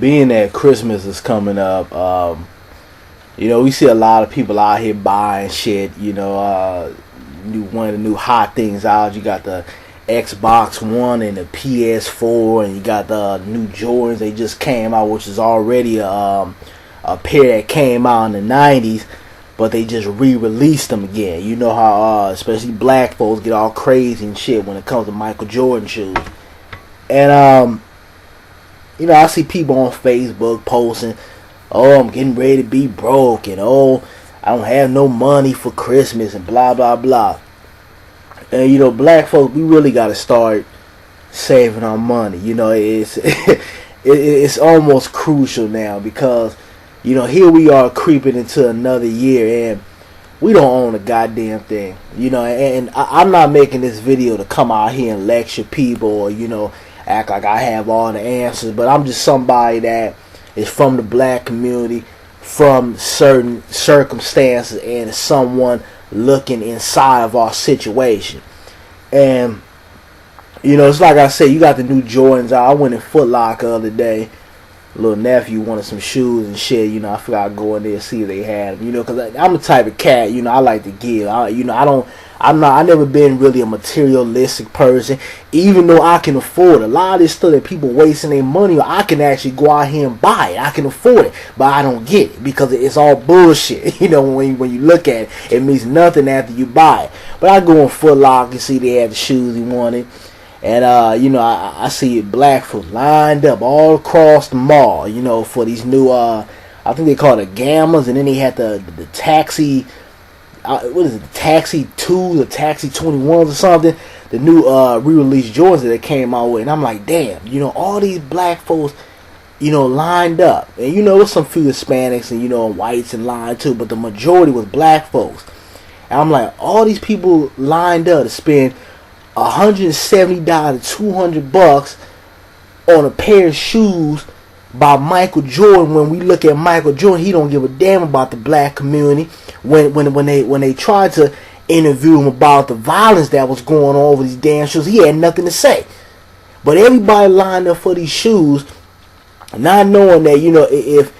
being that Christmas is coming up, we see a lot of people out here buying shit. One of the new hot things out. You got the Xbox One and the PS4, and you got the new Jordans. They just came out, which is already a pair that came out in the 90s, but they just re-released them again. You know how especially black folks get all crazy and shit when it comes to Michael Jordan shoes. And I see people on Facebook posting, "Oh, I'm getting ready to be broke," and "Oh, I don't have no money for Christmas," and blah blah blah. And black folks, we really got to start saving our money. It's it's almost crucial now, because here we are creeping into another year and we don't own a goddamn thing. And I'm not making this video to come out here and lecture people or act like I have all the answers, but I'm just somebody that is from the black community, from certain circumstances, and is someone looking inside of our situation. And it's like I said, you got the new Jordans out. I went in Foot Locker the other day. Little nephew wanted some shoes and shit. I forgot to go in there and see if they had them. Because I'm the type of cat. I like to give. I never been really a materialistic person. Even though I can afford a lot of this stuff that people wasting their money on, I can actually go out here and buy it. I can afford it, but I don't get it because it's all bullshit. When you look at it, it means nothing after you buy it. But I go on Foot Locker and see they had the shoes he wanted. And, I see black folks lined up all across the mall, for these new, I think they call it the Gammas, and then they had the Taxi, what is it, the Taxi 2, the Taxi 21s or something, the new re-released Jordans that they came out with. And I'm like, damn, all these black folks, lined up. And, there's some few Hispanics and, whites in line too, but the majority was black folks. And I'm like, all these people lined up to spend $170 to $200 on a pair of shoes by Michael Jordan. When we look at Michael Jordan, he don't give a damn about the black community. When they tried to interview him about the violence that was going on over these damn shoes, he had nothing to say. But everybody lined up for these shoes, not knowing that if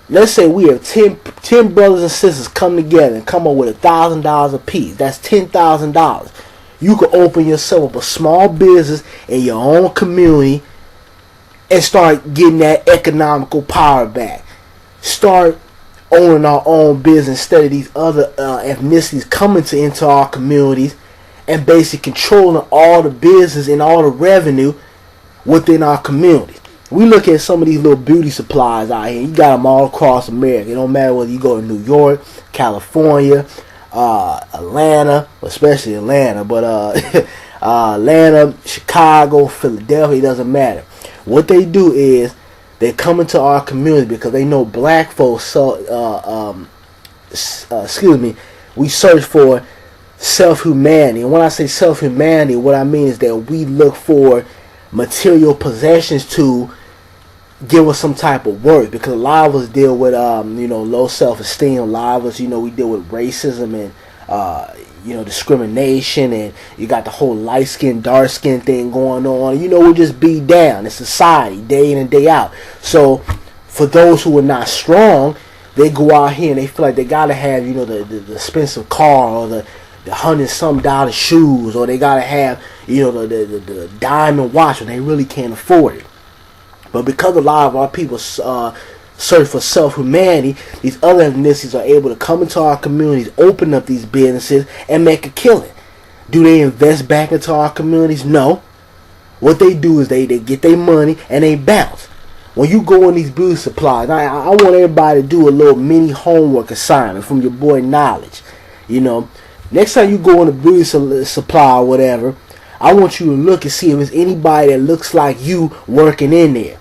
let's say we have 10 brothers and sisters come together and come up with $1,000 a piece, that's $10,000. You could open yourself up a small business in your own community and start getting that economical power back. Start owning our own business instead of these other ethnicities coming into our communities and basically controlling all the business and all the revenue within our community. We look at some of these little beauty supplies out here. You got them all across America. It don't matter whether you go to New York, California, Atlanta, especially Atlanta, but Atlanta, Chicago, Philadelphia, it doesn't matter. What they do is they come into our community because they know black folks. We search for self-humanity, and when I say self-humanity, what I mean is that we look for material possessions to give us some type of worth, because a lot of us deal with low self-esteem. A lot of us, we deal with racism and discrimination, and you got the whole light skin, dark skin thing going on. We just beat down in society day in and day out. So for those who are not strong, they go out here and they feel like they gotta have the expensive car, or the $100-some shoes, or they gotta have the diamond watch when they really can't afford it. But because a lot of our people search for self-humanity, these other ethnicities are able to come into our communities, open up these businesses, and make a killing. Do they invest back into our communities? No. What they do is they get their money and they bounce. When you go in these beauty supplies, I want everybody to do a little mini homework assignment from your boy Knowledge. Next time you go in a beauty supply or whatever, I want you to look and see if there's anybody that looks like you working in there.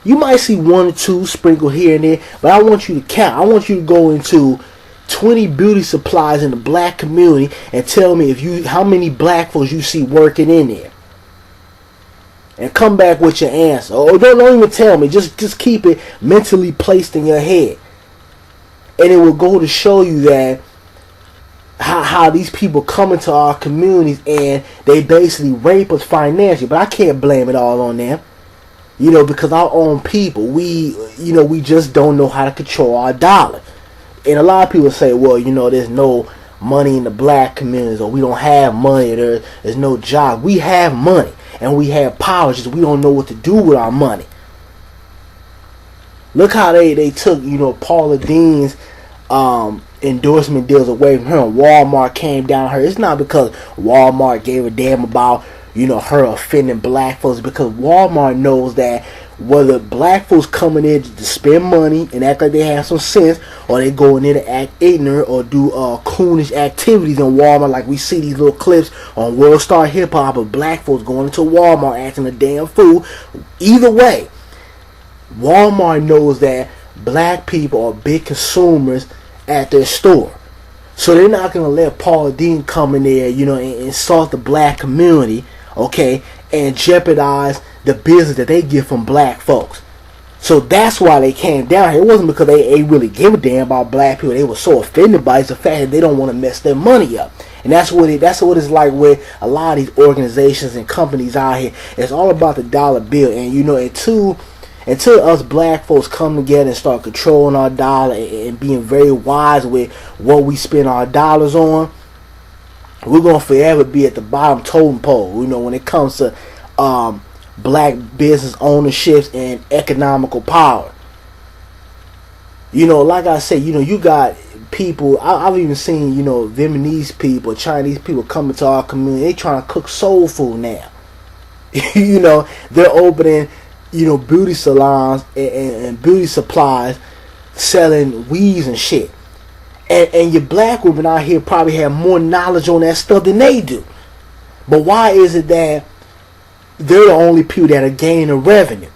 You might see one or two sprinkled here and there, but I want you to count. I want you to go into 20 beauty supplies in the black community and tell me how many black folks you see working in there. And come back with your answer. Or don't even tell me. Just keep it mentally placed in your head. And it will go to show you that how these people come into our communities and they basically rape us financially. But I can't blame it all on them. You know, because our own people, we just don't know how to control our dollar. And a lot of people say, well, there's no money in the black communities, or we don't have money, there's no job. We have money and we have power, just we don't know what to do with our money. Look how they took, Paula Deen's endorsement deals away from her, and Walmart came down on her. It's not because Walmart gave a damn about her offending black folks, because Walmart knows that whether black folks coming in to spend money and act like they have some sense, or they go in there to act ignorant or do coonish activities in Walmart, like we see these little clips on World Star Hip Hop of black folks going into Walmart acting a damn fool. Either way, Walmart knows that black people are big consumers at their store. So they're not going to let Paula Deen come in there, and insult the black community, okay, and jeopardize the business that they get from black folks. So that's why they came down here. It wasn't because they really give a damn about black people. They were so offended by it. It's the fact that they don't want to mess their money up. And that's what it's like with a lot of these organizations and companies out here. It's all about the dollar bill. And until us black folks come together and start controlling our dollar and being very wise with what we spend our dollars on, we're going to forever be at the bottom totem pole, when it comes to black business ownerships and economical power. Like I said, you got people, I've even seen, Vietnamese people, Chinese people coming to our community. They trying to cook soul food now. They're opening, beauty salons and beauty supplies, selling weaves and shit. And your black women out here probably have more knowledge on that stuff than they do. But why is it that they're the only people that are gaining revenue?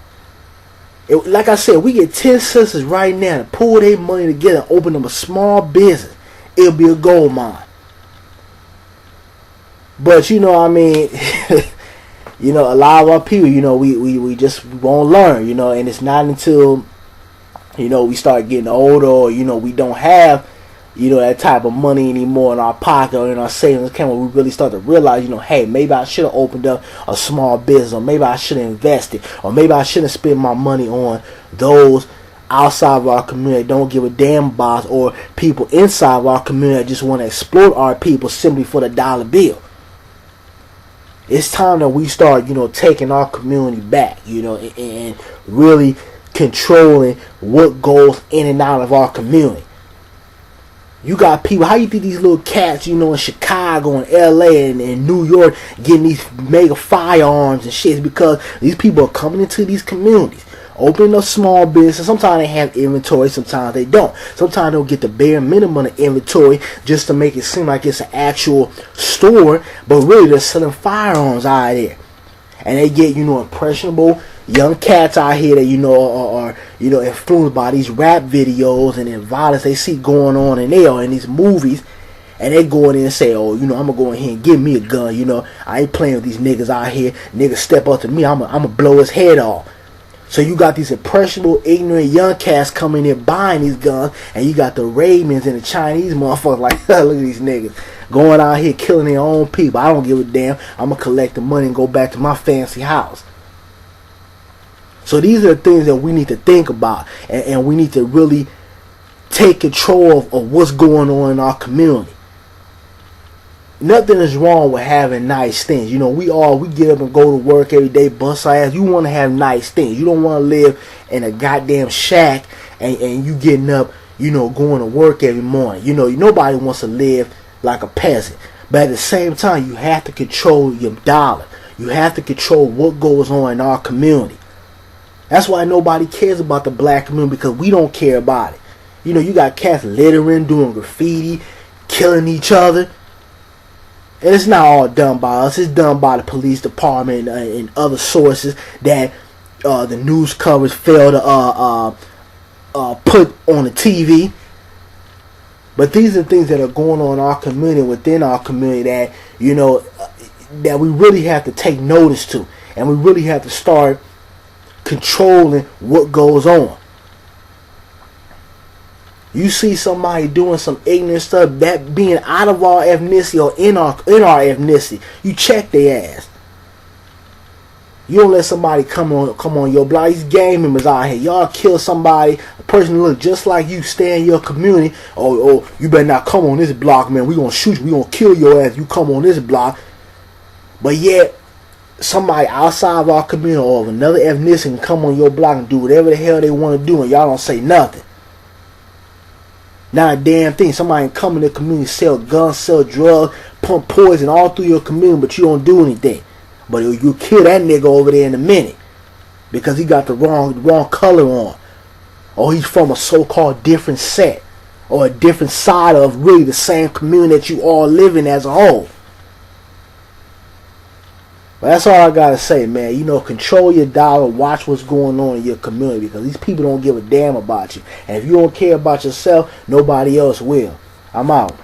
Like I said, we get 10 sisters right now to pull their money together and open up a small business. It'll be a gold mine. But a lot of our people, we just won't learn, and it's not until, we start getting older, or, we don't have, that type of money anymore in our pocket or in our savings account, where we really start to realize, hey, maybe I should have opened up a small business, or maybe I should have invested, or maybe I shouldn't spend my money on those outside of our community that don't give a damn about us, or people inside of our community that just want to exploit our people simply for the dollar bill. It's time that we start, taking our community back, and really controlling what goes in and out of our community. You got people, how you think these little cats, in Chicago and LA and New York getting these mega firearms and shit? It's because these people are coming into these communities, opening up small business. Sometimes they have inventory, sometimes they don't. Sometimes they'll get the bare minimum of inventory just to make it seem like it's an actual store, but really they're selling firearms out there. And they get, impressionable young cats out here that, are influenced by these rap videos and the violence they see going on in there, in these movies. And they go in there and say, oh, I'm going to go in here and give me a gun. I ain't playing with these niggas out here. Niggas step up to me, I'm going to blow his head off. So you got these impressionable, ignorant young cats coming in buying these guns, and you got the Raymans and the Chinese motherfuckers like, look at these niggas going out here killing their own people. I don't give a damn. I'm going to collect the money and go back to my fancy house. So these are the things that we need to think about, and we need to really take control of what's going on in our community. Nothing is wrong with having nice things. We get up and go to work every day, bust our ass. You want to have nice things. You don't want to live in a goddamn shack and you getting up, going to work every morning. Nobody wants to live like a peasant. But at the same time, you have to control your dollar. You have to control what goes on in our community. That's why nobody cares about the black community, because we don't care about it. You got cats littering, doing graffiti, killing each other. And it's not all done by us. It's done by the police department and other sources that the news coverage fail to put on the TV. But these are things that are going on in our community, within our community, that that we really have to take notice to, and we really have to start controlling what goes on. You see somebody doing some ignorant stuff, that being out of our ethnicity or in our ethnicity, you check their ass. You don't let somebody come on your block. These gang members out here. Y'all kill somebody, a person look just like you, stay in your community. Oh, you better not come on this block, man. We gonna shoot you. We gonna kill your ass. You come on this block. But yet, somebody outside of our community or of another ethnicity can come on your block and do whatever the hell they want to do, and y'all don't say nothing. Not a damn thing. Somebody can come in the community, sell guns, sell drugs, pump poison all through your community, but you don't do anything. But you kill that nigga over there in a minute because he got the wrong color on, or he's from a so-called different set or a different side of really the same community that you all live in as a whole. But that's all I gotta say, man. You know, control your dollar, watch what's going on in your community, because these people don't give a damn about you. And if you don't care about yourself, nobody else will. I'm out.